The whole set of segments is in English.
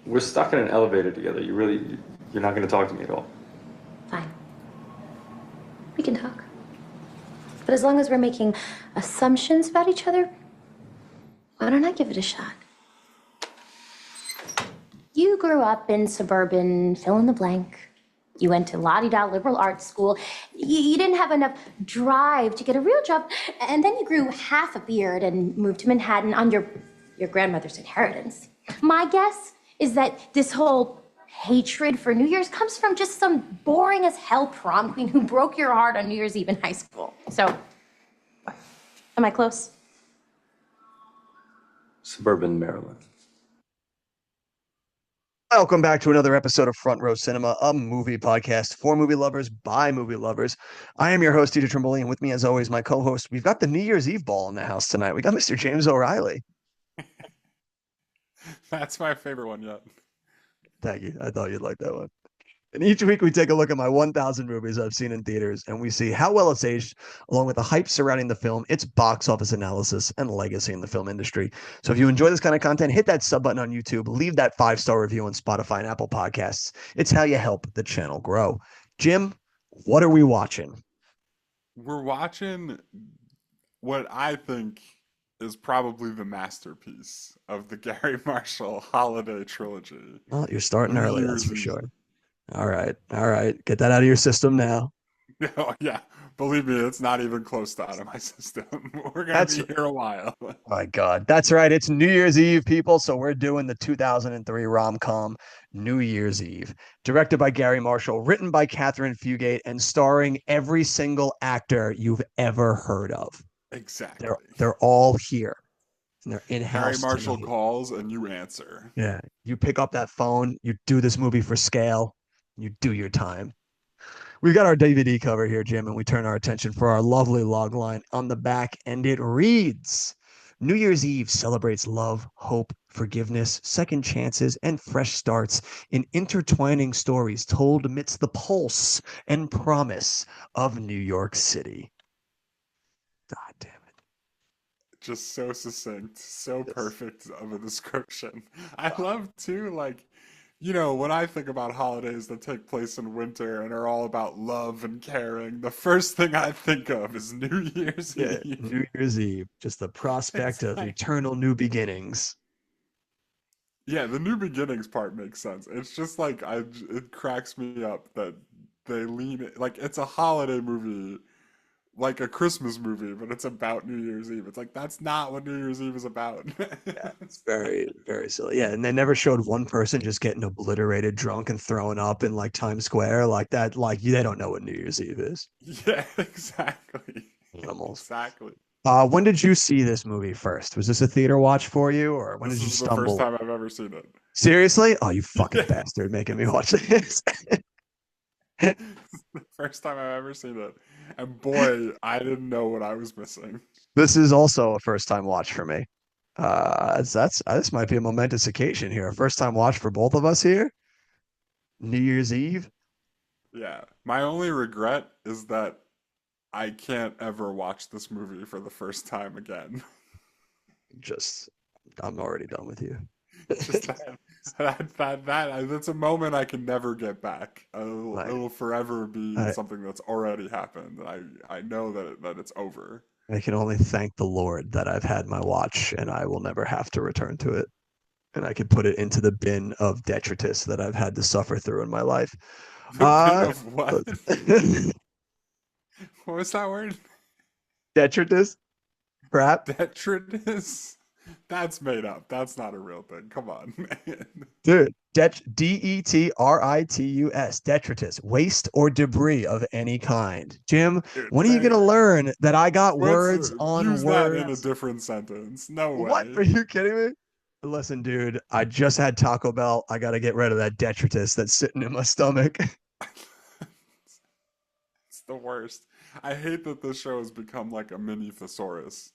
We're stuck in an elevator together. You're not going to talk to me at all. Fine. We can talk. But as long as we're making assumptions about each other, why don't I give it a shot? You grew up in suburban fill in the blank. You went to la-di-da liberal arts school. You didn't have enough drive to get a real job. And then you grew half a beard and moved to Manhattan on your grandmother's inheritance. My guess is that this whole hatred for New Year's comes from just some boring as hell prom queen who broke your heart on New Year's Eve in high school. So, am I close? Suburban Maryland. Welcome back to another episode of Front Row Cinema, a movie podcast for movie lovers by movie lovers. I am your host, Dieter Trimboli, and with me, as always, my co-host. We've got the New Year's Eve ball in the house tonight. We got Mr. James O'Reilly. That's my favorite one yet. Thank you. I thought you'd like that one. And each week we take a look at my 1,000 movies I've seen in theaters, and we see how well it's aged, along with the hype surrounding the film, its box office analysis, and legacy in the film industry. So if you enjoy this kind of content, hit that sub button on YouTube, leave that 5-star review on Spotify and Apple Podcasts. It's how you help the channel grow. Jim, what are we watching? We're watching what I think is probably the masterpiece of the Gary Marshall holiday trilogy. Well, you're starting New early, that's Year's for Eve. sure. All right. Get that out of your system now. Oh, yeah, believe me, it's not even close to out of my system. We're gonna That's be here a while. Oh my God. That's right. It's New Year's Eve, people. So we're doing the 2003 rom-com New Year's Eve, directed by Gary Marshall, written by Catherine Fugate, and starring every single actor you've ever heard of. Exactly. They're all here. And they're Gary in-house Marshall tonight. calls and you answer. Yeah. You pick up that phone, you do this movie for scale, you do your time. We've got our DVD cover here, Jim, and we turn our attention for our lovely log line on the back, and it reads, New Year's Eve celebrates love, hope, forgiveness, second chances, and fresh starts in intertwining stories told amidst the pulse and promise of New York City. God damn it. Just so succinct, so Yes. perfect of a description. I love too, like, you know, when I think about holidays that take place in winter and are all about love and caring, the first thing I think of is New Year's Yeah, Eve. New Year's Eve, just the prospect of Exactly. eternal new beginnings. Yeah, the new beginnings part makes sense. It's just like it cracks me up that they like it's a holiday movie, like a Christmas movie, but it's about New Year's Eve. It's like that's not what New Year's Eve is about. Yeah, it's very, very silly. Yeah, and they never showed one person just getting obliterated, drunk, and throwing up in like Times Square like that. Like they don't know what New Year's Eve is. Yeah, exactly. Animals. Exactly. When did you see this movie first? Was this a theater watch for you, or when This did you is the first stumble? time I've ever seen it. Seriously? Oh, you fucking Yeah. bastard, making me watch this. The first time I've ever seen it. And boy, I didn't know what I was missing. This is also a first time watch for me. This might be a momentous occasion here. A first time watch for both of us here. New Year's Eve. Yeah. My only regret is that I can't ever watch this movie for the first time again. Just, I'm already done with you. Just that's a moment I can never get back. It'll forever be I, something that's already happened. I know that it's over. I can only thank the Lord that I've had my watch and I will never have to return to it. And I can put it into the bin of detritus that I've had to suffer through in my life. The bit of what? What was that word? Detritus? Crap? Detritus? That's made up. That's not a real thing. Come on, man. Dude, Detritus, detritus, waste or debris of any kind. Jim, Dude, when are you going to learn that I got words on use that in a words? different sentence. No What? way. Are you kidding me? Listen, dude, I just had Taco Bell. I got to get rid of that detritus that's sitting in my stomach. It's the worst. I hate that this show has become like a mini thesaurus.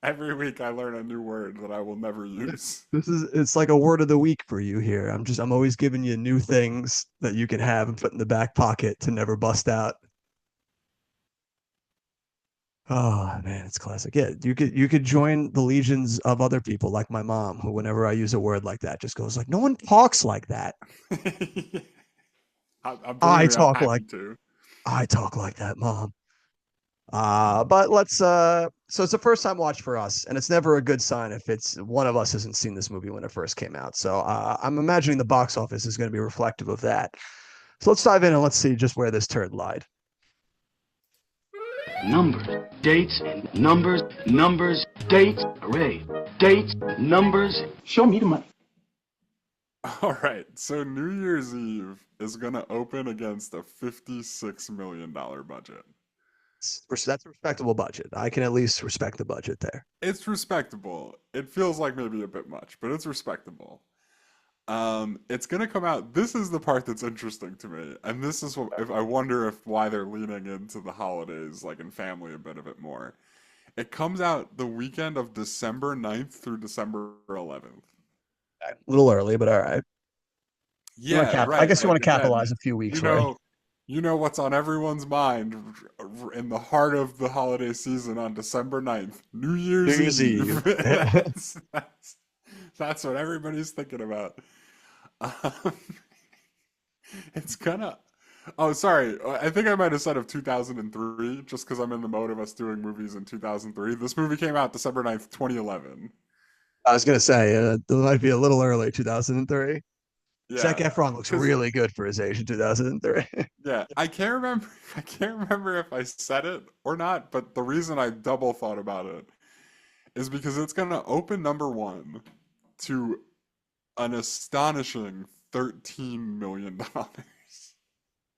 Every week I learn a new word that I will never use. It's like a word of the week for you here. I'm always giving you new things that you can have and put in the back pocket to never bust out. Oh man, it's classic. Yeah, you could join the legions of other people like my mom, who whenever I use a word like that, just goes like, "No one talks like that." Believe I me, I'm talk like happy to. I talk like that, mom. But let's so it's a first time watch for us, and it's never a good sign if it's one of us hasn't seen this movie when it first came out. So I'm imagining the box office is going to be reflective of that. So let's dive in and let's see just where this turd lied. Numbers, dates, numbers, numbers, dates, array, dates, numbers. Show me the money. All right, so New Year's Eve is gonna open against a $56 million budget. That's a respectable budget. I can at least respect the budget there. It's respectable. It feels like maybe a bit much, but it's respectable. It's gonna come out. This is the part that's interesting to me, and this is what if I wonder if why they're leaning into the holidays, like in family, a bit of it more. It comes out the weekend of December 9th through December 11th. A little early, but all right. Yeah, I right. guess you want Like to again, capitalize a few you weeks, right? know, you know what's on everyone's mind in the heart of the holiday season on December 9th, New New Year's Year's Eve. Eve. That's what everybody's thinking about. Um, it's gonna. Oh, sorry. I think I might have said of 2003, just because I'm in the mode of us doing movies in 2003. This movie came out December 9th, 2011. I was gonna say it might be a little early, 2003. Zac Yeah, Efron looks because really good for his age in 2003. yeah, I can't remember. I can't remember if I said it or not. But the reason I double thought about it is because it's gonna open number one to an astonishing $13 million.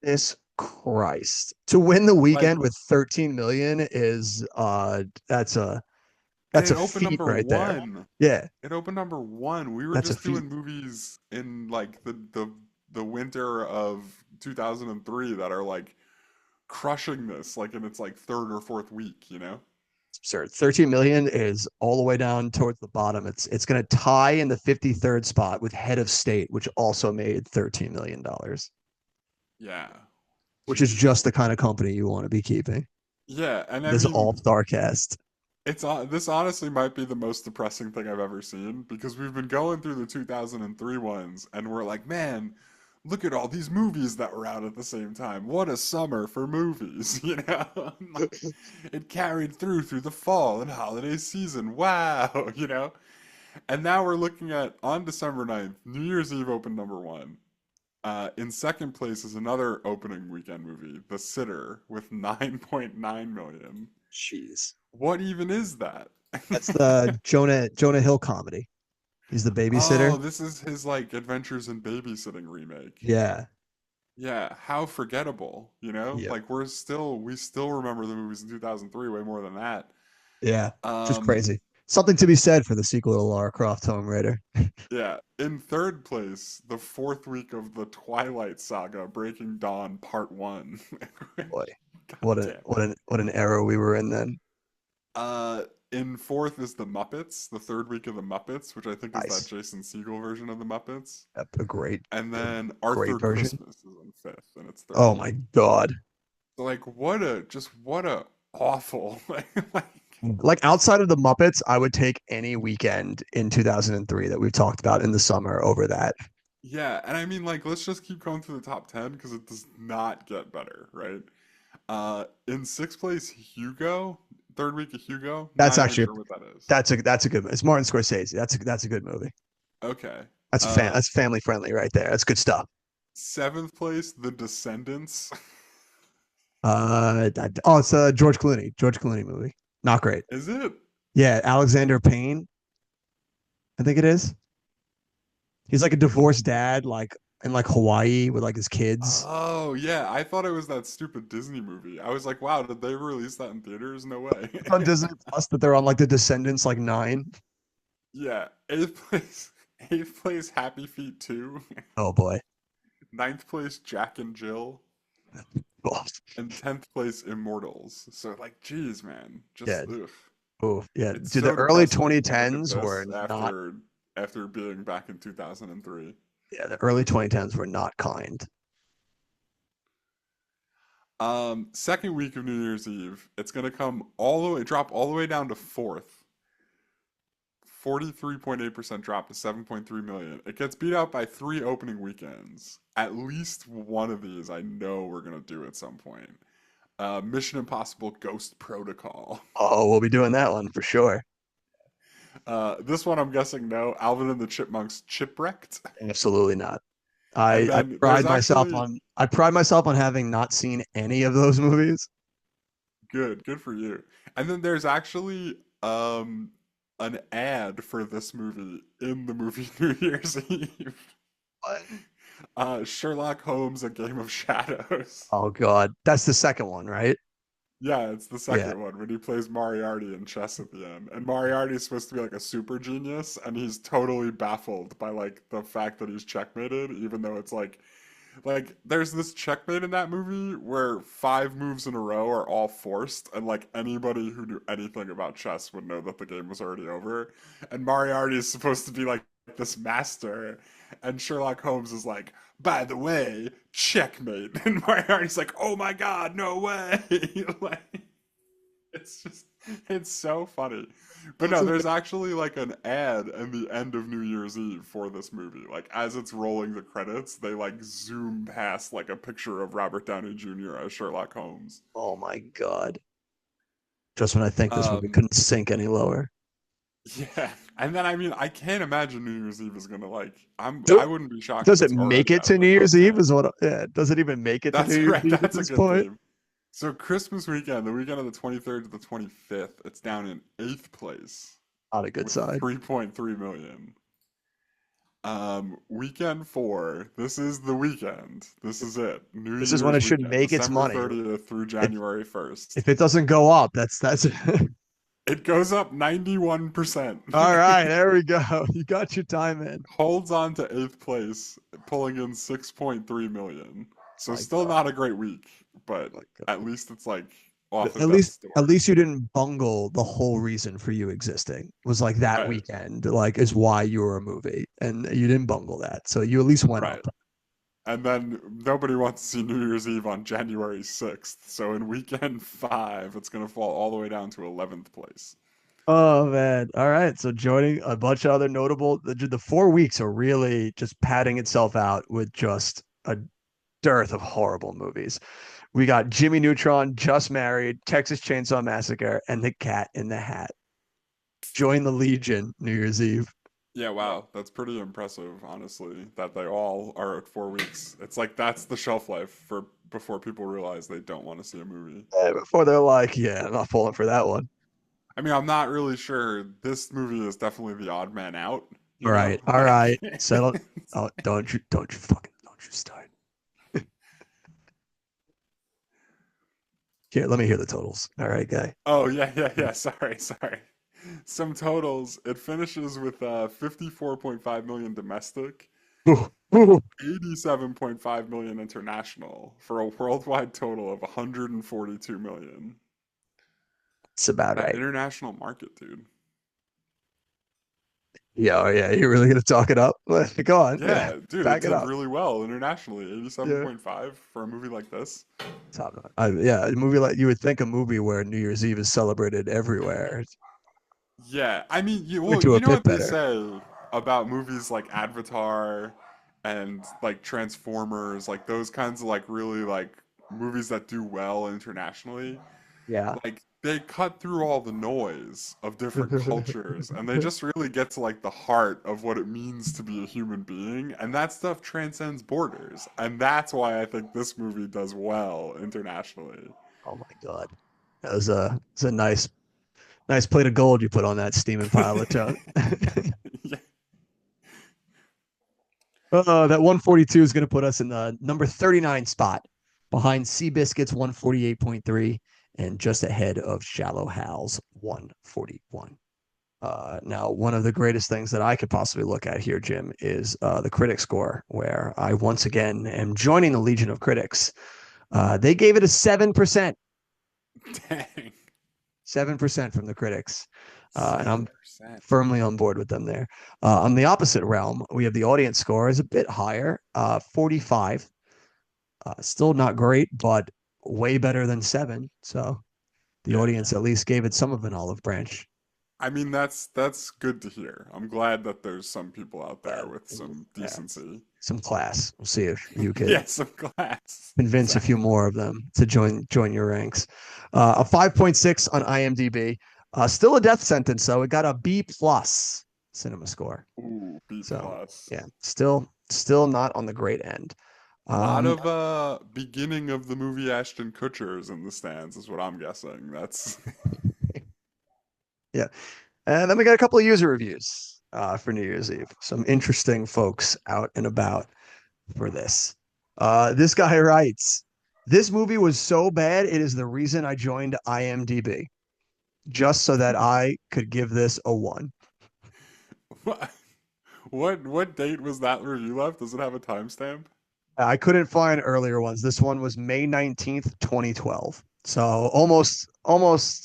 This Christ. To win the Like, weekend with 13 million is and that's it a opened feat number right there. one. Yeah, It opened number one. We were that's a just feat. doing movies in like the winter of 2003 that are like crushing this, like in its like third or fourth week, you know? It's absurd. 13 million is all the way down towards the bottom. It's gonna tie in the 53rd spot with Head of State, which also made $13 million, Yeah. which is Jeez. just the kind of company you want to be keeping. Yeah, and I This mean, all-star cast. this honestly might be the most depressing thing I've ever seen because we've been going through the 2003 ones and we're like, man, look at all these movies that were out at the same time. What a summer for movies, you know? Like, it carried through the fall and holiday season. Wow, you know? And now we're looking at on December 9th, New Year's Eve opened number one. In second place is another opening weekend movie, The Sitter, with 9.9 million. Jeez. What even is that? That's the Jonah Hill comedy. He's the babysitter. Oh, this is his like Adventures in Babysitting remake. Yeah. Yeah, how forgettable, you know? Yeah. Like we still remember the movies in 2003 way more than that. Yeah. Just Um, crazy. Something to be said for the sequel to Lara Croft Tomb Raider. yeah, in third place, the fourth week of the Twilight Saga, Breaking Dawn Part 1. Boy, God damn. what an era we were in then. In fourth is the Muppets, the third week of the Muppets, which I think is that Nice. Jason Segel version of the Muppets. A great, And then great Arthur version. Christmas is in fifth, and it's Oh 30. my God. So like what a awful like Like outside of the Muppets, I would take any weekend in 2003 that we've talked about in the summer over that. yeah, and I mean like let's just keep going through the top 10 because it does not get better, right? In sixth place, Hugo, third week of Hugo. That's Not even actually sure what that is. that's a good. It's Martin Scorsese. That's a good movie. Okay. That's family friendly right there. That's good stuff. Seventh place, The Descendants. It's a George Clooney movie. Not great. Is it? Yeah, Alexander Payne, I think it is. He's like a divorced dad, like in like Hawaii with like his kids. Oh, yeah. I thought it was that stupid Disney movie. I was like, wow, did they release that in theaters? No way. It's on Disney Plus that they're on like the Descendants like 9. Yeah. Eighth place, Happy Feet 2. Oh boy. Ninth place, Jack and Jill. Oh, And 10th place, Immortals. So, like, geez, man. yeah. Just, ugh. Oh, yeah. It's Dude, so the early depressing to look at 2010s were this not. after being back in 2003. Yeah, the early 2010s were not kind. Second week of New Year's Eve, it's gonna come all the way, drop all the way down to fourth. 43.8% drop to 7.3 million. It gets beat out by 3 opening weekends. At least one of these I know we're gonna do at some point. Mission Impossible Ghost Protocol. Oh, we'll be doing that one for sure. This one I'm guessing no. Alvin and the Chipmunks Chipwrecked. Absolutely not. And I then pride there's myself actually on I pride myself on having not seen any of those movies. good for you. And then there's actually an ad for this movie in the movie New Year's Eve. What? Sherlock Holmes: A Game of Shadows. Oh God, that's the second one, right? Yeah, it's the Yeah. second one when he plays Moriarty in chess at the end. And Moriarty is supposed to be like a super genius, and he's totally baffled by like the fact that he's checkmated, even though it's like there's this checkmate in that movie where 5 moves in a row are all forced, and like anybody who knew anything about chess would know that the game was already over. And Moriarty is supposed to be like this master, and Sherlock Holmes is like, by the way, checkmate. And Moriarty's like, oh my god, no way. Like, it's just, it's so funny. But no, there's actually like an ad in the end of New Year's Eve for this movie. Like as it's rolling the credits, they like zoom past like a picture of Robert Downey Jr. as Sherlock Holmes. Oh my God. Just when I think this movie Um, couldn't sink any lower. yeah. And then I mean, I can't imagine New Year's Eve is gonna like. Do- I wouldn't be shocked if Does it it's make already it out to of the New top Year's Eve? 10. Is what? Yeah. Does it even make it to That's New Year's right. Eve at That's a this good point? game. So Christmas weekend, the weekend of the 23rd to the 25th, it's down in 8th place Not a good with side. 3.3 million. Weekend 4. This is the weekend. This is it. New This is when Year's it should weekend, make its December money. 30th through If January 1st. if it doesn't go up, that's It goes up 91%. all right. There we go. You got your time in. Holds on to 8th place, pulling in 6.3 million. So My still God. not a great week, but My at God. least it's like off of At death's door. least you didn't bungle the whole reason for you existing. Was like that Right, weekend, like is why you were a movie, and you didn't bungle that. So you at least went right. up. And then nobody wants to see New Year's Eve on January 6th. So in weekend 5, it's going to fall all the way down to 11th place. Oh man. All right. So joining a bunch of other notable the 4 weeks are really just padding itself out with just a dearth of horrible movies. We got Jimmy Neutron, Just Married, Texas Chainsaw Massacre, and The Cat in the Hat. Join the Legion New Year's Eve. Yeah, wow. That's pretty impressive, honestly, that they all are at 4 weeks. It's like that's the shelf life for before people realize they don't want to see a movie. Before they're like, yeah, I'm not falling for that one. I mean, I'm not really sure. This movie is definitely the odd man out, All you know? right. All right. Settle. Oh, don't you don't you start. Here, let me hear the totals. All right, guy. Oh, yeah. Sorry. Some totals. It finishes with 54.5 million domestic, Ooh, ooh. 87.5 million international for a worldwide total of 142 million. It's about That right. international market, dude. Yeah, oh, yeah. You're really gonna talk it up? Go on. Yeah, dude, it Back it did up. really well internationally. Yeah. 87.5 for a movie like this. Top notch. Yeah, a movie like you would think a movie where New Year's Eve is celebrated everywhere. It's Yeah, I mean, going to a you know bit what they better. say about movies like Avatar and like Transformers, like those kinds of like really like movies that do well internationally. Yeah. Like they cut through all the noise of different cultures and they just really get to like the heart of what it means to be a human being, and that stuff transcends borders. And that's why I think this movie does well internationally. Oh my God. It's a nice plate of gold you put on that steaming pile of junk. Yeah. That 142 is going to put us in the number 39 spot behind Seabiscuit's 148.3 and just ahead of Shallow Hal's 141. Now, one of the greatest things that I could possibly look at here, Jim, is the critic score, where I once again am joining the Legion of Critics. They gave it a 7%. Dang. 7% from the critics. And I'm 7%. firmly on board with them there. On the opposite realm, we have the audience score is a bit higher, 45. Still not great, but way better than 7. So the Yeah, audience at least gave it some of an olive branch. I mean, that's good to hear. I'm glad that there's some people out Yeah, there with some yeah, decency. some class. We'll see if you could Yeah, some class. convince a few Exactly. more of them to join your ranks. A 5.6 on IMDb. Still a death sentence, though. It got a B plus cinema score. Ooh, B So plus. yeah, still not on the great end. A lot Um, of beginning of the movie Ashton Kutcher's in the stands is what I'm guessing. That's yeah, and then we got a couple of user reviews for New Year's Eve. Some interesting folks out and about for this. This guy writes, "This movie was so bad, it is the reason I joined IMDb, just so that I could give this a 1." what what date was that review left? Does it have a timestamp? I couldn't find earlier ones. This one was May 19th, 2012. So almost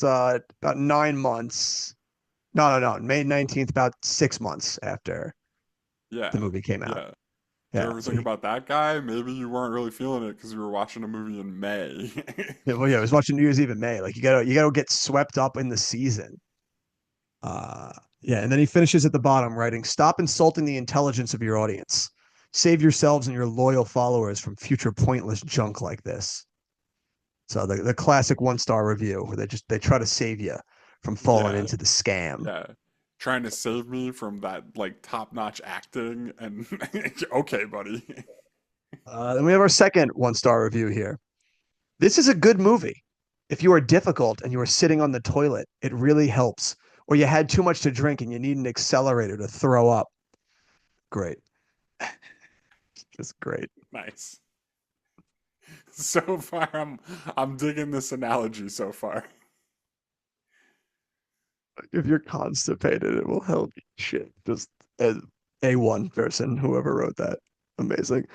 about 9 months. No. May 19th, about 6 months after the Yeah. movie came out. Yeah. Do you Yeah. ever So think about that guy? Maybe you weren't really feeling it because you were watching a movie in May. yeah, I was watching New Year's Eve in May. Like you gotta get swept up in the season. Yeah, and then he finishes at the bottom writing, "Stop insulting the intelligence of your audience. Save yourselves and your loyal followers from future pointless junk like this." So the classic 1-star review where they try to save you from falling Yeah. into the scam. Yeah. Trying to save me from that like top-notch acting and okay, buddy. Then we have our second 1-star review here. "This is a good movie. If you are difficult and you are sitting on the toilet, it really helps. Or you had too much to drink and you need an accelerator to throw up. Great." Just great. Nice. So far I'm digging this analogy so far. If you're constipated, it will help you. Shit. Just as A1 person, whoever wrote that. Amazing.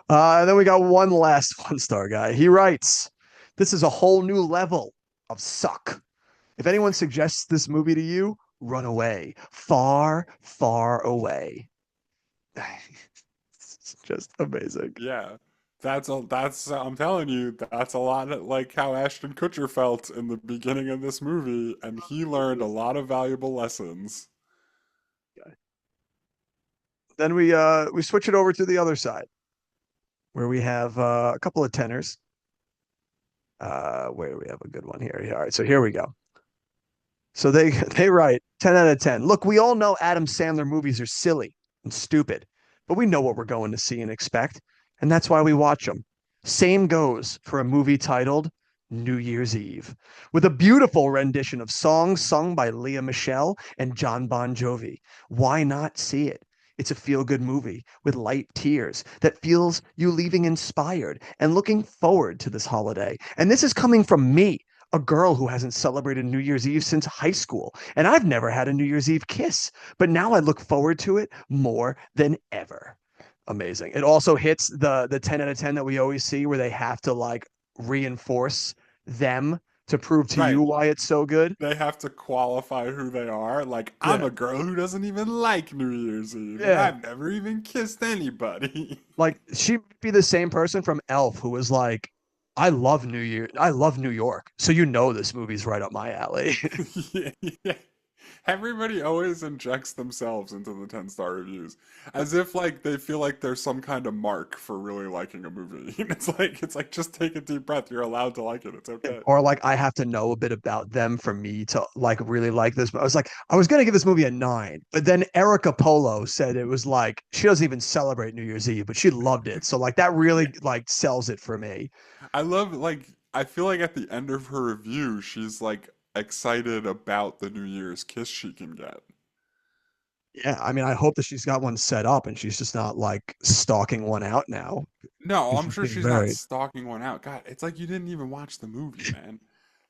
And then we got one last 1-star guy. He writes, "This is a whole new level of suck. If anyone suggests this movie to you, run away. Far, far away." It's just amazing. Yeah. That's I'm telling you, that's a lot like how Ashton Kutcher felt in the beginning of this movie, and he learned a lot of valuable lessons. Then we switch it over to the other side where we have a couple of tenors. Where do we have a good one here? All right, so here we go. So they they write 10 out of 10. "Look, we all know Adam Sandler movies are silly and stupid, but we know what we're going to see and expect, and that's why we watch them. Same goes for a movie titled New Year's Eve, with a beautiful rendition of songs sung by Leah Michele and John Bon Jovi. Why not see it? It's a feel-good movie with light tears that feels you leaving inspired and looking forward to this holiday. And this is coming from me, a girl who hasn't celebrated New Year's Eve since high school, and I've never had a New Year's Eve kiss, but now I look forward to it more than ever." Amazing. It also hits the 10 out of 10 that we always see where they have to like reinforce them to prove to you Right. why it's so good. They have to qualify who they are. Like, I'm Yeah. a girl who doesn't even like New Year's Eve, and Yeah. I've never even kissed anybody. Like she'd be the same person from Elf who was like, "I love New Year. I love New York. So you know this movie's right up my alley." Yeah, yeah. Everybody always injects themselves into the 10-star reviews as if like they feel like there's some kind of mark for really liking a movie. And it's like just take a deep breath. You're allowed to like it. It's okay. Or like I have to know a bit about them for me to like really like this. I was like, I was gonna give this movie a 9, but then Erica Polo said it was like she doesn't even celebrate New Year's Eve, but she loved it. So like that Yeah. really like sells it for me. I love like I feel like at the end of her review, she's like excited about the New Year's kiss she can get. Yeah, I mean, I hope that she's got one set up and she's just not like stalking one out now. No, I'm She sure seems she's not very. stalking one out. God, it's like you didn't even watch the movie, man.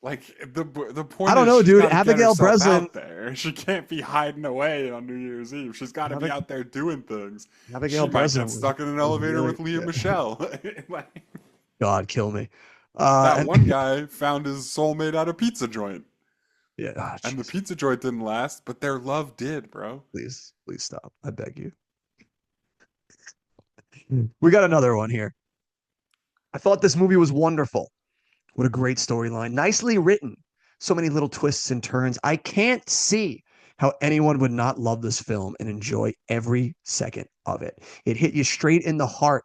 Like the I point don't is know, she's dude. got to get Abigail herself Breslin. out there. She can't be hiding away on New Year's Eve. She's got to be Abig- out there doing things. Abigail She might Breslin get stuck in an was elevator really. with Leah Yeah. Michelle. Like, God kill me. that And one guy found his soulmate at a pizza joint, yeah, oh, and the jeez. pizza joint didn't last, but their love did, bro. Please stop. I beg you. We got another one here. "I thought this movie was wonderful. What a great storyline. Nicely written. So many little twists and turns. I can't see how anyone would not love this film and enjoy every second of it. It hit you straight in the heart.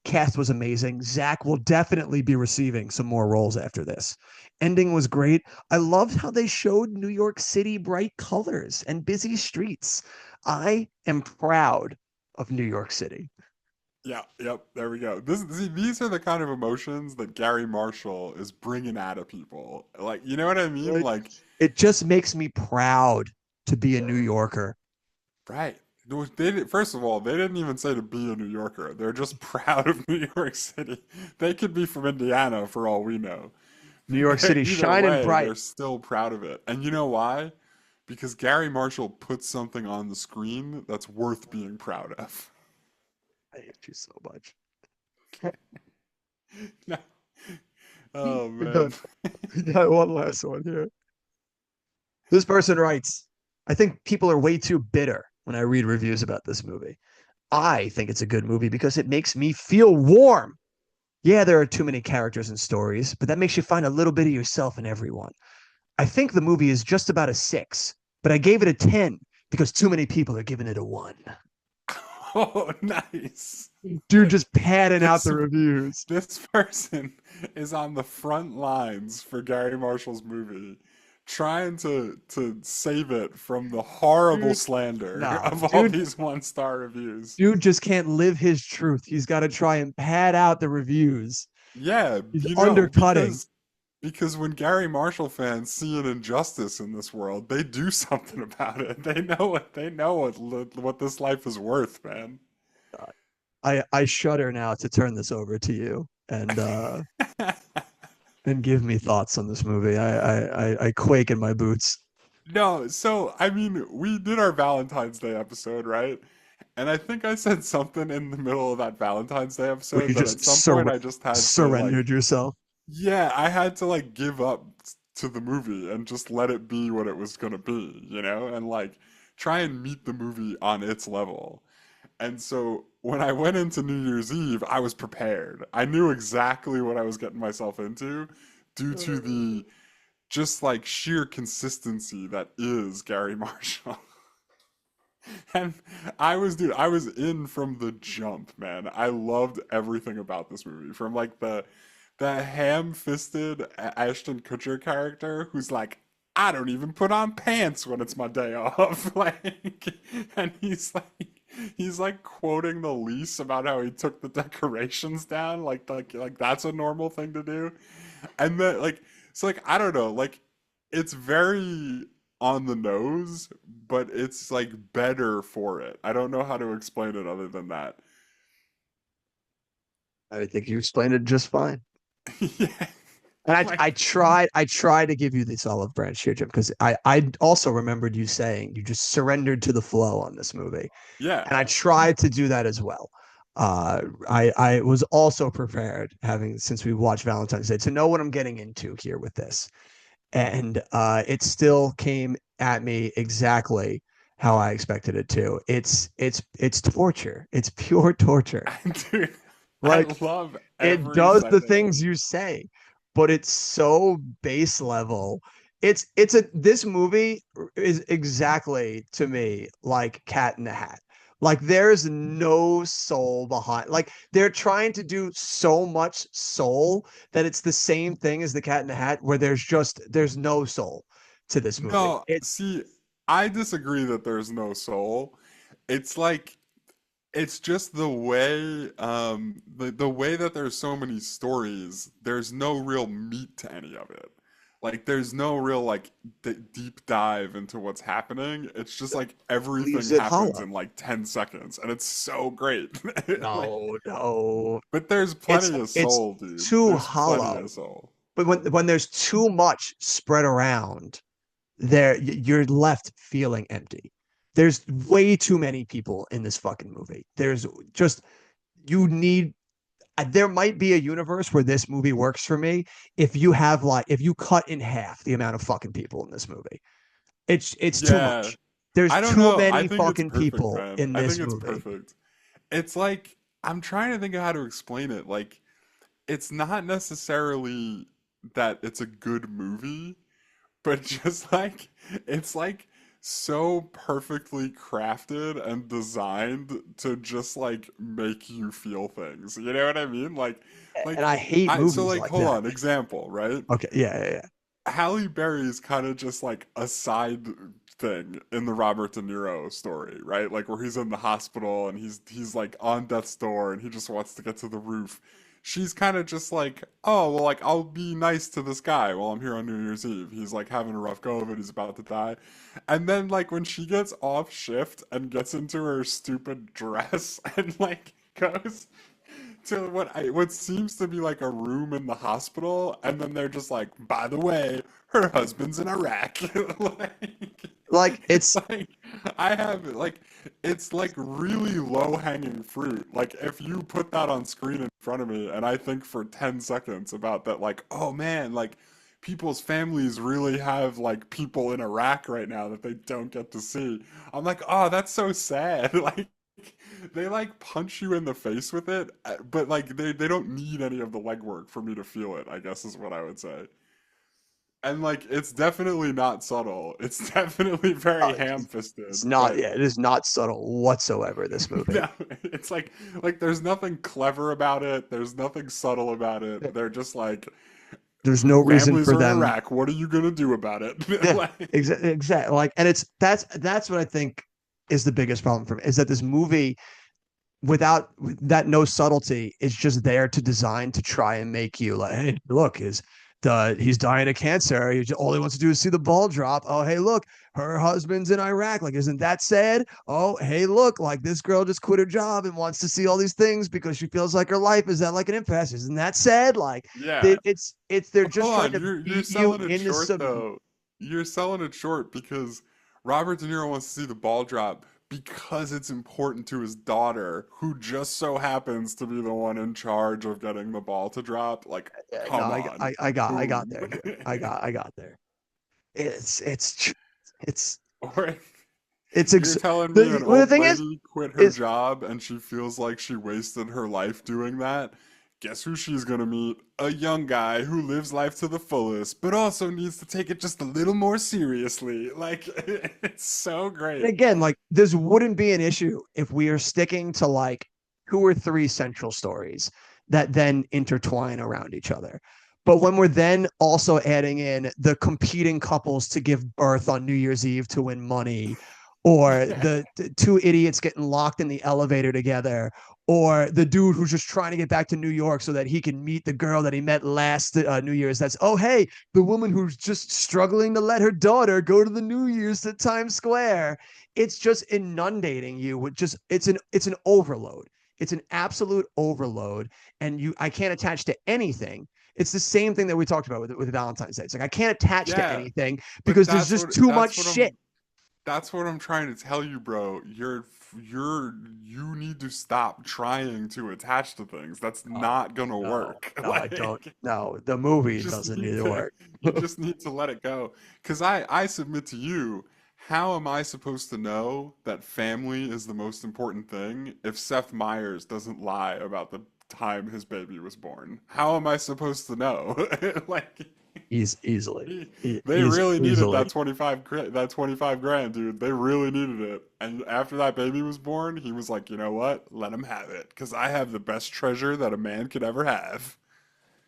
Cast was amazing. Zach will definitely be receiving some more roles after this. Ending was great. I loved how they showed New York City bright colors and busy streets. I am proud of New York City. Yeah, yep, there we go. These are the kind of emotions that Gary Marshall is bringing out of people. Like, you know what I mean? Like, It just makes me proud to be a New Yorker. right. First of all, they didn't even say to be a New Yorker. They're just proud of New York City. They could be from Indiana for all we know. New York City Either shining way, bright. they're still proud of it. And you know why? Because Gary Marshall puts something on the screen that's worth being proud of. I hate you so much. No. Oh We man. got one last one here. This person writes, I think people are way too bitter when I read reviews about this movie. I think it's a good movie because it makes me feel warm. Yeah, there are too many characters and stories, but that makes you find a little bit of yourself in everyone. I think the movie is just about a 6, but I gave it a 10 because too many people are giving it a 1. Oh, nice. Dude, just padding out This the reviews. this person is on the front lines for Gary Marshall's movie, trying to save it from the horrible Dude, slander nah, of all dude, these 1-star reviews. dude just can't live his truth. He's got to try and pad out the reviews. Yeah, He's you know, undercutting. because when Gary Marshall fans see an injustice in this world, they do something about it. They know what this life is worth, man. I shudder now to turn this over to you and give me thoughts on this movie. I quake in my boots. No, so I mean, we did our Valentine's Day episode, right? And I think I said something in the middle of that Valentine's Day Where episode you that just at some point I just had to like, surrendered yourself. yeah, I had to like give up to the movie and just let it be what it was gonna be, and like try and meet the movie on its level. And so when I went into New Year's Eve, I was prepared. I knew exactly what I was getting myself into due to the just like sheer consistency that is Gary Marshall. And dude, I was in from the jump, man. I loved everything about this movie. From like the ham-fisted Ashton Kutcher character who's like, I don't even put on pants when it's my day off. Like, and he's like quoting the lease about how he took the decorations down, like that's a normal thing to do. And then like so like I don't know, like it's very on the nose, but it's like better for it. I don't know how to explain it other than that. I think you explained it just fine. Yeah. And Like I tried to give you this olive branch here, Jim, because I also remembered you saying you just surrendered to the flow on this movie. yeah. And I tried to do that as well. I was also prepared, having since we watched Valentine's Day, to know what I'm getting into here with this. And it still came at me exactly how I expected it to. It's torture. It's pure torture. Dude, I Like love it every does the second of things it. you say, but it's so base level. This movie is exactly to me like Cat in the Hat. Like there's no soul behind. Like they're trying to do so much soul that it's the same thing as the Cat in the Hat, where there's no soul to this movie. No, see, I disagree that there's no soul. It's like it's just the way the way that there's so many stories, there's no real meat to any of it. Like there's no real like deep dive into what's happening. It's just like everything Leaves it happens hollow. in like 10 seconds and it's so great. Like, No, no. but there's It's plenty of it's soul, dude. too There's plenty hollow. of soul. But when there's too much spread around, you're left feeling empty. There's way too many people in this fucking movie. There's just you need there might be a universe where this movie works for me if you cut in half the amount of fucking people in this movie. It's too Yeah. much. There's I don't too know. I many think it's fucking perfect, people man. in I think this it's movie. perfect. It's like I'm trying to think of how to explain it. Like it's not necessarily that it's a good movie, but just like it's like so perfectly crafted and designed to just like make you feel things. You know what I mean? And Like I hate I so movies like like hold that. on, example, right? Okay, yeah. Halle Berry is kind of just like a side thing in the Robert De Niro story, right? Like where he's in the hospital and he's like on death's door and he just wants to get to the roof. She's kind of just like, oh, well, like I'll be nice to this guy while I'm here on New Year's Eve. He's like having a rough go of it. He's about to die. And then like when she gets off shift and gets into her stupid dress and like goes to what seems to be like a room in the hospital, and then they're just like, by the way, her husband's in Iraq. Like, Like it's it's like I have like it's like really low hanging fruit. Like if you put that on screen in front of me, and I think for 10 seconds about that, like, oh man, like people's families really have like people in Iraq right now that they don't get to see. I'm like, oh, that's so sad. Like they like punch you in the face with it, but like they don't need any of the legwork for me to feel it, I guess is what I would say. And like it's definitely not subtle. It's definitely very it's ham-fisted, not, but yeah, it is not subtle whatsoever, this movie. no, it's like there's nothing clever about it. There's nothing subtle about it. They're just like There's no reason families for are in them. Iraq. What are you gonna do about it? Yeah, Like, exactly. Like, and that's what I think is the biggest problem for me, is that this movie, without that, no subtlety, is just there to design to try and make you like, hey, look, he's dying of cancer. All he wants to do is see the ball drop. Oh, hey, look, her husband's in Iraq. Like, isn't that sad? Oh, hey, look, like this girl just quit her job and wants to see all these things because she feels like her life is at like an impasse. Isn't that sad? Like, yeah. they're just Hold trying on, to you're beat you selling it into short sub. though. You're selling it short because Robert De Niro wants to see the ball drop because it's important to his daughter, who just so happens to be the one in charge of getting the ball to drop. Like, No, come on. I got Boom. there. I got there. It's it's Or it's you're telling me an well, the old thing lady quit her is job and she feels like she wasted her life doing that? Guess who she's gonna meet? A young guy who lives life to the fullest, but also needs to take it just a little more seriously. Like, it's so and great. again, like this wouldn't be an issue if we are sticking to like two or three central stories that then intertwine around each other. But when we're then also adding in the competing couples to give birth on New Year's Eve to win money, or Yeah. the two idiots getting locked in the elevator together, or the dude who's just trying to get back to New York so that he can meet the girl that he met last New Year's. That's, oh, hey, the woman who's just struggling to let her daughter go to the New Year's to Times Square. It's just inundating you with just it's an overload. It's an absolute overload, and I can't attach to anything. It's the same thing that we talked about with Valentine's Day. It's like I can't attach to Yeah, anything but because there's just too much shit. that's what I'm trying to tell you, bro. You need to stop trying to attach to things. That's Oh, not gonna no, work. no, I don't. Like No, the you movie just doesn't need need to to work. you just need to let it go. 'Cause I submit to you, how am I supposed to know that family is the most important thing if Seth Meyers doesn't lie about the time his baby was born? How am I supposed to know? Like Easily, they really needed easily. that 25 grand, dude. They really needed it. And after that baby was born, he was like, "You know what? Let him have it cuz I have the best treasure that a man could ever have."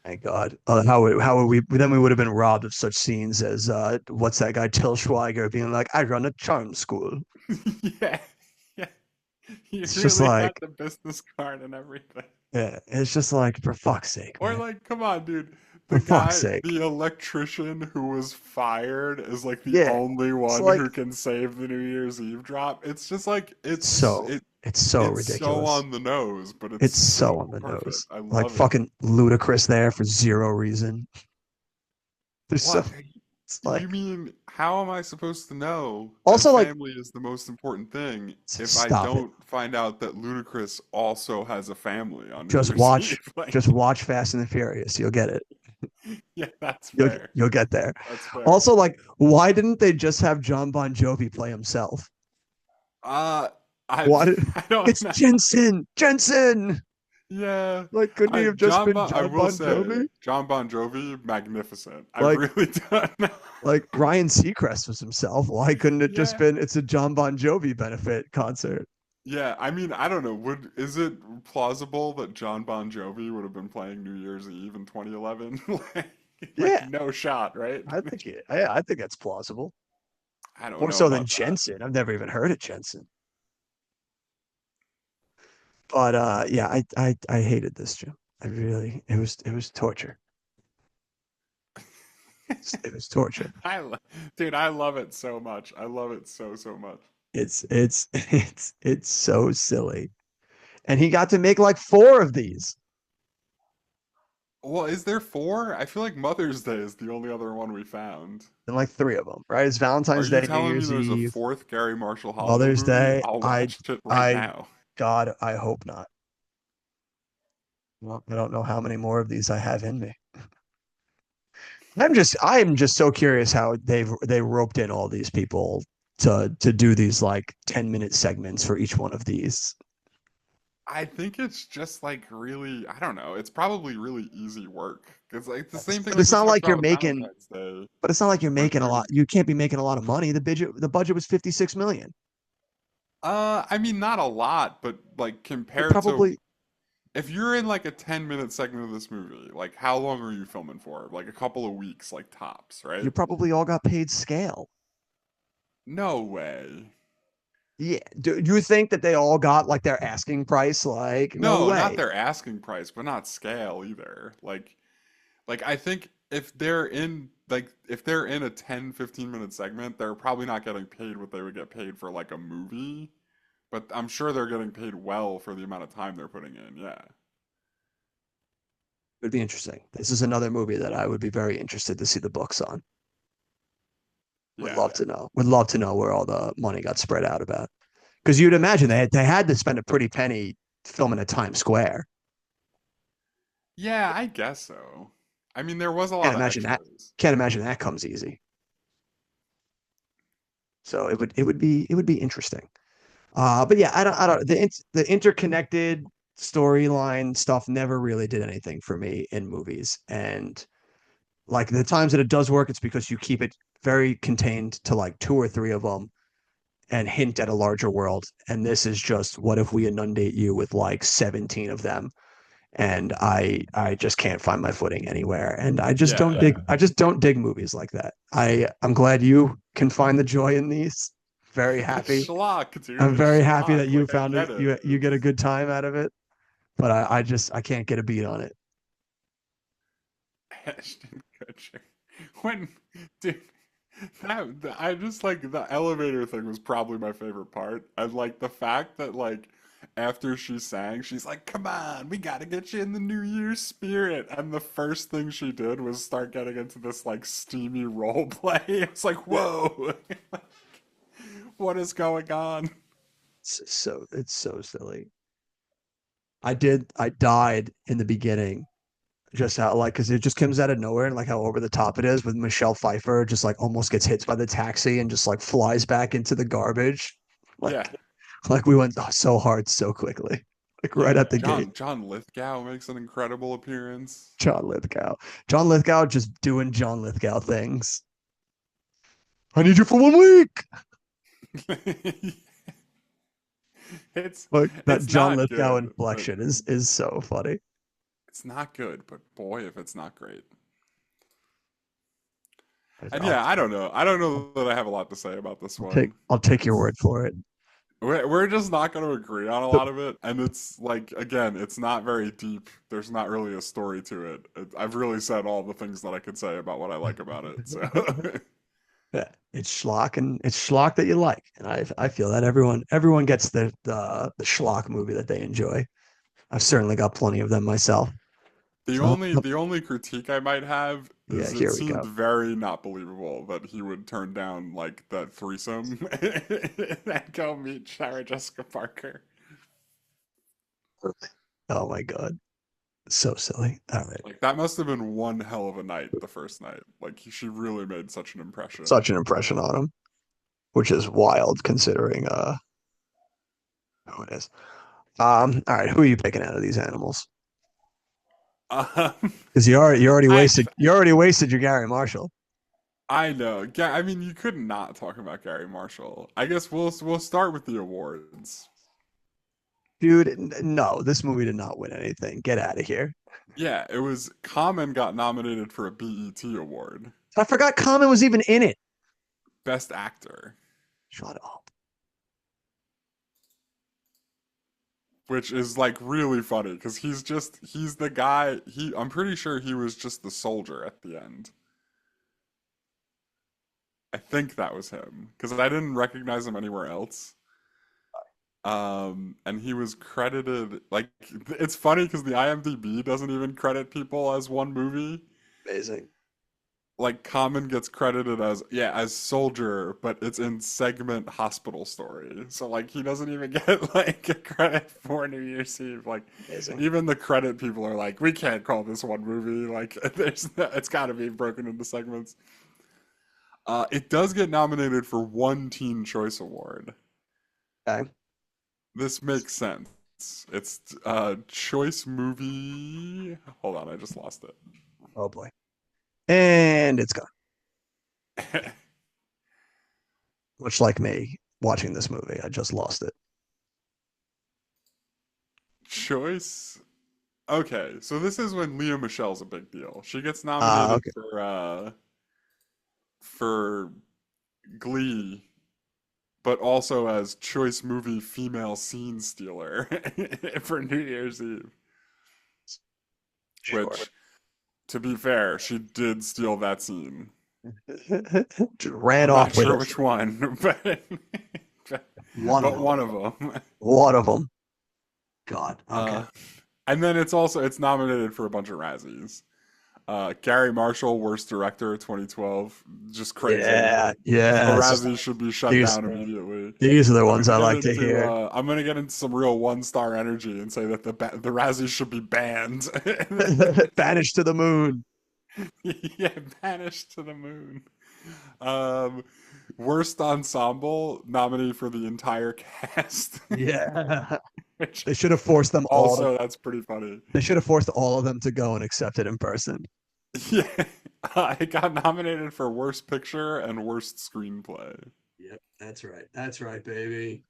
Thank God. How would we then we would have been robbed of such scenes as what's that guy Till Schweiger being like, I run a charm school. Yeah. Yeah. He It's just really had like, the business card and everything. yeah, it's just like, for fuck's sake, Or man. like, come on, dude. For The fuck's guy, sake. the electrician who was fired is like the Yeah. only It's one like who can save the New Year's Eve drop. It's just like so it's so it's so ridiculous. on the nose, but it's It's so so on the perfect. nose. I Like love it. fucking ludicrous there for zero reason. There's so What? it's You like mean, how am I supposed to know that also like family is the most important thing if I stop it. don't find out that Ludacris also has a family on New Just Year's watch Eve? Like, just watch Fast and the Furious. You'll get it. yeah, that's You'll fair. you'll get there. That's fair. Also, like, why didn't they just have John Bon Jovi play himself? Uh, I Why did I don't it's know. Jensen? Jensen. Yeah. Like, couldn't he have just been I John will Bon say, Jovi? John Bon Jovi, magnificent. I Like, really don't know. like Ryan Seacrest was himself. Why couldn't it just Yeah. been it's a John Bon Jovi benefit concert? Yeah, I mean, I don't know. Is it plausible that John Bon Jovi would have been playing New Year's Eve in 2011? Like Yeah, no shot, right? I think that's plausible. I don't More know so than about that. Jensen. I've never even heard of Jensen. But yeah, I hated this, Jim. I really it was torture. It was torture. Dude, I love it so much. I love it so much. It's so silly. And he got to make like four of these. Well, is there four? I feel like Mother's Day is the only other one we found. And like three of them, right? It's Are Valentine's you Day, New telling me Year's there's a Eve, fourth Gary Marshall holiday Mother's movie? Day. I'll watch it right I, now. God, I hope not. Well, I don't know how many more of these I have in me. I am just so curious how they roped in all these people to do these like 10-minute segments for each one of these. I think it's just like really, I don't know. It's probably really easy work. It's like the same thing But like it's we not talked like you're about with making, Valentine's Day. but it's not like you're Where making a lot. You can't be making a lot of money. The budget was 56 million. I mean not a lot, but like You're compared to probably if you're in like a 10-minute segment of this movie, like how long are you filming for? Like a couple of weeks, like tops, you right? probably all got paid scale. No way. Yeah. Do you think that they all got like their asking price? Like, no No, not way. their asking price, but not scale either. Like I think if they're in a 10-15 minute segment, they're probably not getting paid what they would get paid for like a movie, but I'm sure they're getting paid well for the amount of time they're putting in. Yeah. It would be interesting. This is another movie that I would be very interested to see the books on. Would Yeah. love to know. Would love to know where all the money got spread out about. Because you'd imagine they had to spend a pretty penny filming at Times Square. Yeah, I guess so. I mean, there was a Can't lot of imagine that. extras. Can't imagine that comes easy. So it would be interesting. But yeah, I don't the interconnected storyline stuff never really did anything for me in movies. And like the times that it does work, it's because you keep it very contained to like two or three of them and hint at a larger world. And this is just what if we inundate you with like 17 of them? And I just can't find my footing anywhere. And Yeah, yeah. I just don't dig movies like that. I'm glad you can find the joy in these. Very It's happy. schlock, dude. I'm It's very happy schlock. that you Like I found it. get it. You get a It's good time out of it. But I can't get a beat on it. Ashton Kutcher. When, dude, I just like the elevator thing was probably my favorite part. And like the fact that like after she sang, she's like, "Come on, we gotta get you in the New Year's spirit." And the first thing she did was start getting into this like steamy role play. It's like, whoa, what is going on? It's so silly. I died in the beginning just how like because it just comes out of nowhere and like how over the top it is with Michelle Pfeiffer just like almost gets hit by the taxi and just like flies back into the garbage. Yeah, Like like we went so hard so quickly. Like right yeah. at the gate. John Lithgow makes an incredible appearance. John Lithgow. John Lithgow just doing John Lithgow things. I need you for 1 week. It's Like that it's John not Lithgow good, but inflection is so funny. it's not good, but boy, if it's not great. And I'll, yeah, I don't know. I don't know that I have a lot to say about this one. I'll take your word for it. We're just not going to agree on a The, lot of it, and it's like again, it's not very deep. There's not really a story to it. I've really said all the things that I could say about what I like about it. So yeah, it's schlock that you like, and I feel that everyone gets the schlock movie that they enjoy. I've certainly got plenty of them myself. So the only critique I might have yeah, is it here we seemed go. very not believable that he would turn down like that threesome and go meet Sarah Jessica Parker. Oh my god, so silly. All right, Like that must have been one hell of a night the first night. Like she really made such an impression. such an impression on him, which is wild considering who it is. All right, who are you picking out of these animals? Um, Because I you already wasted your Gary Marshall. I know. Yeah, I mean, you could not talk about Gary Marshall. I guess we'll start with the awards. Dude, no, this movie did not win anything. Get out of here. Yeah, it was Common got nominated for a BET award, I forgot Common was even in it. Best Actor, Shut up. which is like really funny because he's the guy. I'm pretty sure he was just the soldier at the end. I think that was him because I didn't recognize him anywhere else. And he was credited like it's funny because the IMDb doesn't even credit people as one movie. Amazing. Like Common gets credited as as soldier, but it's in segment hospital story. So like he doesn't even get like a credit for New Year's Eve. Like Amazing. even the credit people are like, we can't call this one movie. Like it's got to be broken into segments. It does get nominated for one Teen Choice Award. Okay. This makes sense. It's choice movie. Hold on, I just lost Oh boy. And it's gone. it. Much like me watching this movie, I just lost it. Choice. Okay, so this is when Leah Michelle's a big deal. She gets nominated Okay. for Glee, but also as choice movie female scene stealer for New Year's Eve. Sure. Which, to be fair, she did steal that scene. Just ran I'm off not with sure it. which one, but One of but them. one of them. One of them. God. Okay. And then it's nominated for a bunch of Razzies. Gary Marshall, Worst Director, 2012, just crazy. Yeah. Yeah. The It's just- Razzies should be shut these, down immediately. these are the ones I like to Into, hear. I'm gonna get into some real one-star energy and say that the Razzies should be banned. Banished to the moon. Yeah, banished to the moon. Um, Worst Ensemble nominee for the entire cast. Yeah. Which They should have forced them all. also, that's pretty funny. They should have forced all of them to go and accept it in person. Yeah, it got nominated for Worst Picture and Worst Screenplay. Yep, that's right. That's right, baby.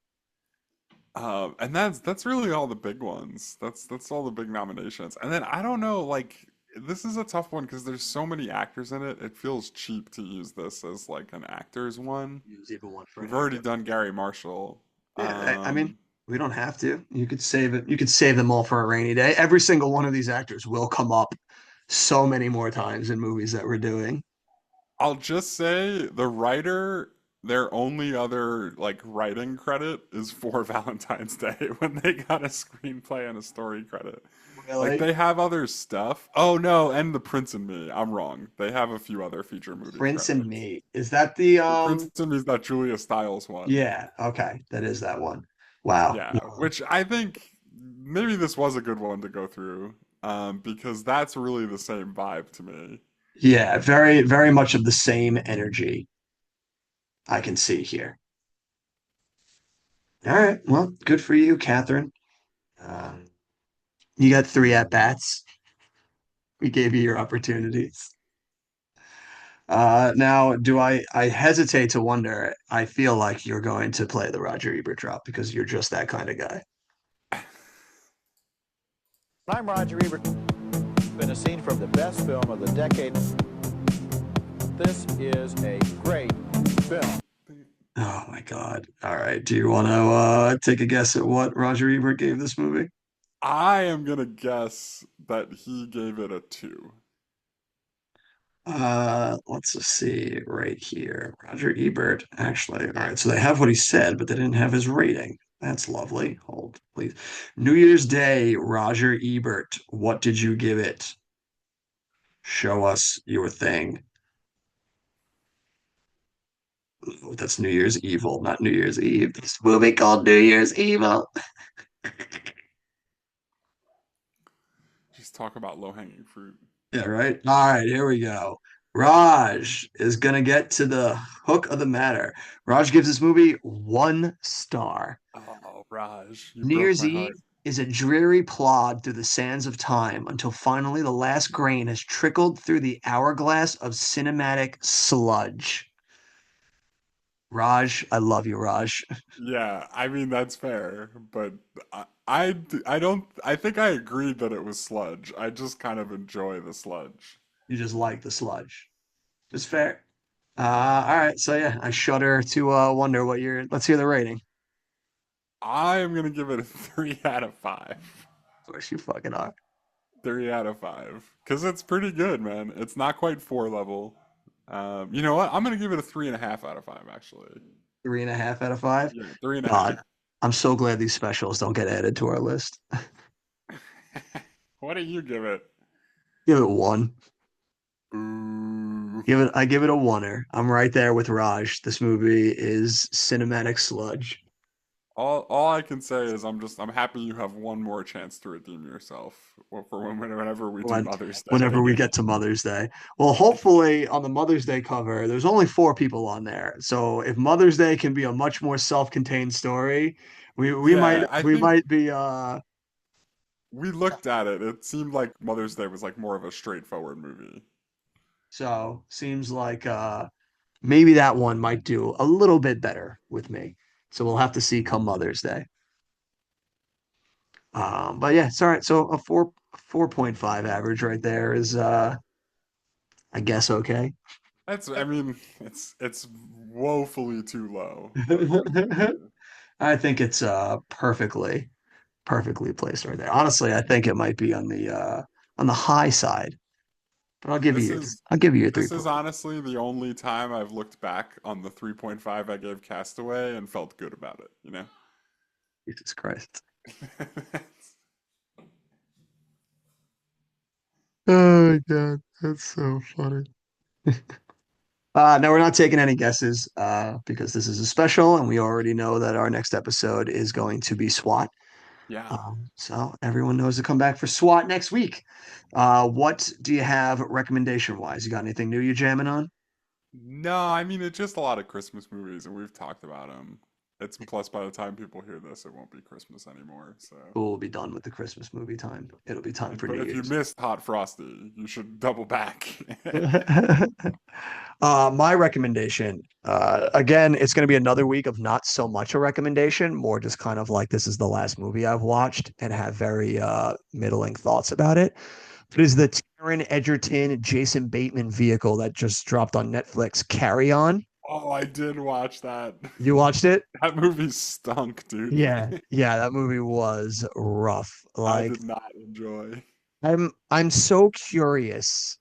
And that's really all the big ones. That's all the big nominations. And then I don't know, like this is a tough one because there's so many actors in it. It feels cheap to use this as like an actors one. Use even one for We've already done Gary Marshall. Yeah, I mean, we don't have to. You could save it. You could save them all for a rainy day. Every single one of these actors will come up so many more times in movies that we're doing. I'll just say the writer, their only other like writing credit is for Valentine's Day when they got a screenplay and a story credit. Like they have other stuff. Oh no, and The Prince and Me. I'm wrong. They have a few other feature movie Prince and credits. Me. Is that the The Prince and Me is that Julia Stiles one. Yeah, okay. That is that one. Wow. Yeah, which I think maybe this was a good one to go through, because that's really the same vibe to me. Yeah, very, very much of the same energy I can see here. All right. Well, good for you, Catherine. Um, you got 3 at bats. We gave you your opportunities. Now, I hesitate to wonder. I feel like you're going to play the Roger Ebert drop because you're just that kind of guy. I'm Roger Ebert. Been a scene from the best film of the decade. This is a great film. Oh my God. All right. Do you want to take a guess at what Roger Ebert gave this movie? I am gonna guess that he gave it a 2. Let's just see right here. Roger Ebert, actually. All right, so they have what he said, but they didn't have his rating. That's lovely. Hold, please. New Year's Day, Roger Ebert. What did you give it? Show us your thing. Ooh, that's New Year's Evil, not New Year's Eve. This movie called New Year's Evil. Just talk about low-hanging fruit. Yeah, right. All right, here we go. Raj is gonna get to the hook of the matter. Raj gives this movie 1 star. Oh, Raj, you New broke Year's my Eve, heart. is a dreary plod through the sands of time until finally the last grain has trickled through the hourglass of cinematic sludge. Raj, I love you, Raj. Yeah, I mean that's fair, but I don't I think I agreed that it was sludge. I just kind of enjoy the sludge. You just like the sludge. It's fair. All right. So yeah, I shudder to wonder what your. Let's hear the rating. I am gonna give it a 3 out of 5. Of course you fucking are. 3 out of 5, because it's pretty good, man. It's not quite 4 level. You know what? I'm gonna give it a 3.5 out of 5, actually. 3.5 out of 5. Yeah, 3.5. God, I'm so glad these specials don't get added to our list. What do you give it? Give it one. Ooh. I give it a oneer. I'm right there with Raj. This movie is cinematic sludge. All I can say is I'm happy you have one more chance to redeem yourself whenever we do When, Mother's whenever we Day. get to Mother's Day. Well, hopefully on the Mother's Day cover, there's only 4 people on there. So if Mother's Day can be a much more self-contained story, we might Yeah, I we think might be we looked at it. It seemed like Mother's Day was like more of a straightforward movie. so seems like maybe that one might do a little bit better with me. So we'll have to see come Mother's Day. But yeah, it's all right. So a 4.5 average right there is I guess okay. I mean, it's woefully too low, but I think it's perfectly placed right there. Honestly, I think it might be on the high side, but this is I'll give you your three this is point. honestly the only time I've looked back on the 3.5 I gave Castaway and felt good about it, you know? Jesus Christ. Oh my God, that's so funny. No, we're not taking any guesses because this is a special, and we already know that our next episode is going to be SWAT. Yeah. So everyone knows to come back for SWAT next week. What do you have recommendation wise? You got anything new you jamming on? No, I mean it's just a lot of Christmas movies, and we've talked about them. It's plus by the time people hear this, it won't be Christmas anymore. So, We'll be done with the Christmas movie time. It'll be time for but New if you Year's. missed Hot Frosty, you should double back. My recommendation, again, it's going to be another week of not so much a recommendation, more just kind of like this is the last movie I've watched and have very middling thoughts about it. But is the Taron Egerton, Jason Bateman vehicle that just dropped on Netflix, Carry On? Oh, I did watch that. You watched it? That movie stunk, dude. Yeah, that movie was rough. I Like did not enjoy. I'm so curious.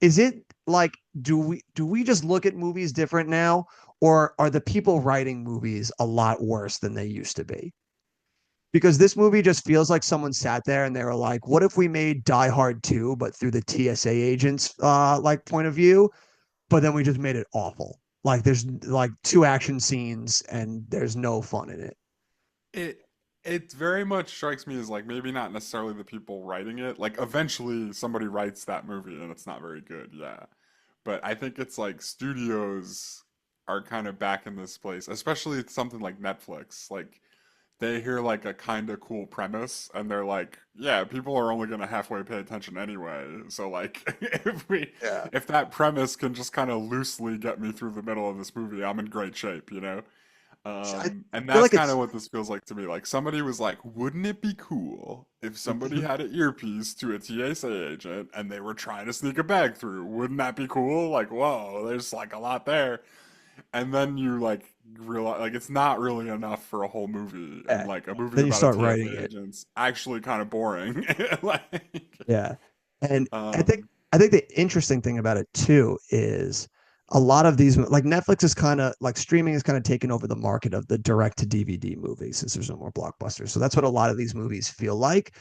Is it like do we just look at movies different now, or are the people writing movies a lot worse than they used to be? Because this movie just feels like someone sat there and they were like, what if we made Die Hard 2 but through the TSA agents like point of view, but then we just made it awful. Like there's like 2 action scenes and there's no fun in it. It it very much strikes me as like maybe not necessarily the people writing it. Like eventually somebody writes that movie and it's not very good, yeah. But I think it's like studios are kind of back in this place, especially something like Netflix. Like they hear like a kind of cool premise and they're like, yeah, people are only going to halfway pay attention anyway. So like Yeah. if that premise can just kind of loosely get me through the middle of this movie, I'm in great shape, you know? I And feel that's like kind of it's what this feels like to me. Like somebody was like, wouldn't it be cool if somebody had an earpiece to a TSA agent and they were trying to sneak a bag through? Wouldn't that be cool? Like, whoa, there's like a lot there. And then you like realize like it's not really enough for a whole movie. And yeah. like a movie Then you about a start writing TSA it. agent's actually kind of boring. Like, Yeah. And I think um, I think the interesting thing about it too is a lot of these like Netflix is kind of like streaming is kind of taken over the market of the direct to DVD movies since there's no more blockbusters. So that's what a lot of these movies feel like.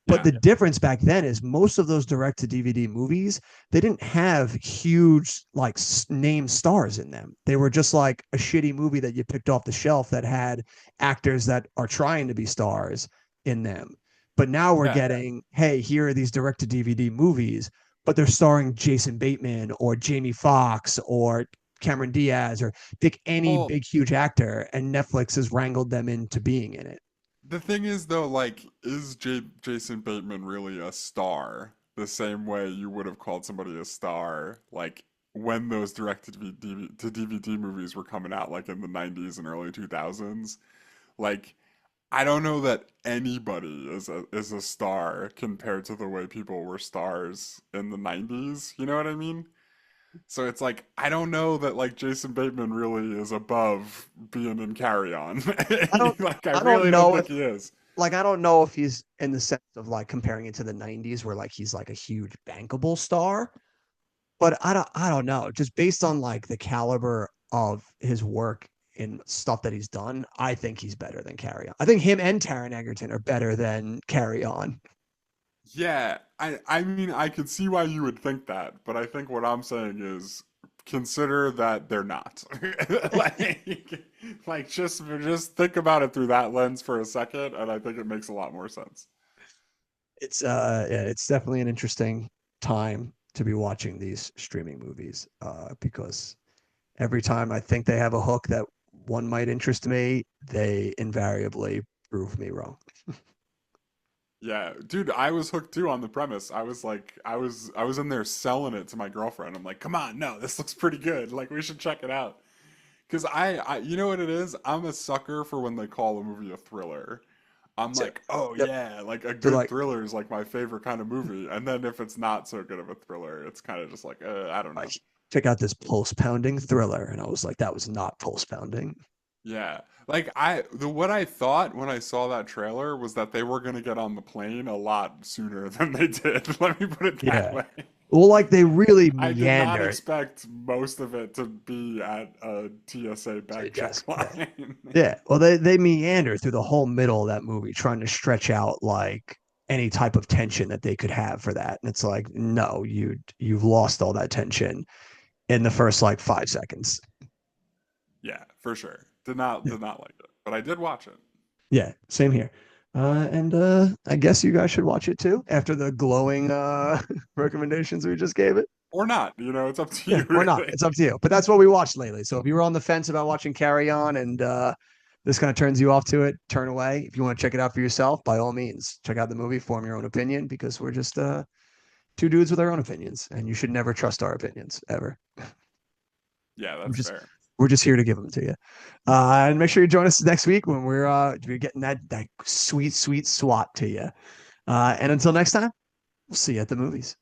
But yeah, the difference back then is most of those direct to DVD movies, they didn't have huge like name stars in them. They were just like a shitty movie that you picked off the shelf that had actors that are trying to be stars in them. But now we're yeah. getting, hey, here are these direct to DVD movies, but they're starring Jason Bateman or Jamie Foxx or Cameron Diaz or pick any Well, big huge actor, and Netflix has wrangled them into being in it. The thing is, though, like, is Jason Bateman really a star? The same way you would have called somebody a star, like, when those direct to DVD movies were coming out, like in the 90s and early 2000s. Like, I don't know that anybody is a star compared to the way people were stars in the 90s. You know what I mean? So it's like I don't know that like Jason Bateman really is above being in Carry On. I don't Like I I don't really don't know think if he is. like I don't know if he's in the sense of like comparing it to the 90s where like he's like a huge bankable star, but I don't know. Just based on like the caliber of his work and stuff that he's done, I think he's better than Carry On. I think him and Taron Egerton are better than Carry On. Yeah, I mean I could see why you would think that, but I think what I'm saying is consider that they're not. Like just think about it through that lens for a second, and I think it makes a lot more sense. Yeah, it's definitely an interesting time to be watching these streaming movies because every time I think they have a hook that one might interest me, they invariably prove me wrong. Yeah, dude, I was hooked too on the premise. I was like, I was in there selling it to my girlfriend. I'm like, come on, no, this looks pretty good. Like, we should check it out. Because you know what it is? I'm a sucker for when they call a movie a thriller. I'm So, like, oh yep. yeah, like a So good like, thriller is like my favorite kind of movie. And then if it's not so good of a thriller, it's kind of just like, I don't like know. check out this pulse pounding thriller, and I was like, that was not pulse pounding. Yeah. Like what I thought when I saw that trailer was that they were gonna get on the plane a lot sooner than they did. Let me put it that Yeah. way. Well, like they really I did not meandered. expect most of it to be at a TSA So, bag yes, check yeah. line. Yeah. Well, they meander through the whole middle of that movie, trying to stretch out like any type of tension that they could have for that. And it's like, no, you've lost all that tension in the first like 5 seconds. Yeah, for sure. Did not like it, but I did watch it. Yeah, same here. And I guess you guys should watch it too after the glowing recommendations we just gave it. Or not, it's up to Yeah, you or not. really. It's up to you. But that's what we watched lately. So if you were on the fence about watching Carry On and this kind of turns you off to it, turn away. If you want to check it out for yourself, by all means, check out the movie, form your own opinion because we're just two dudes with our own opinions, and you should never trust our opinions ever. Yeah, We're that's just fair. we're just here to give them to you. And make sure you join us next week when we're getting that sweet SWAT to you. And until next time, we'll see you at the movies.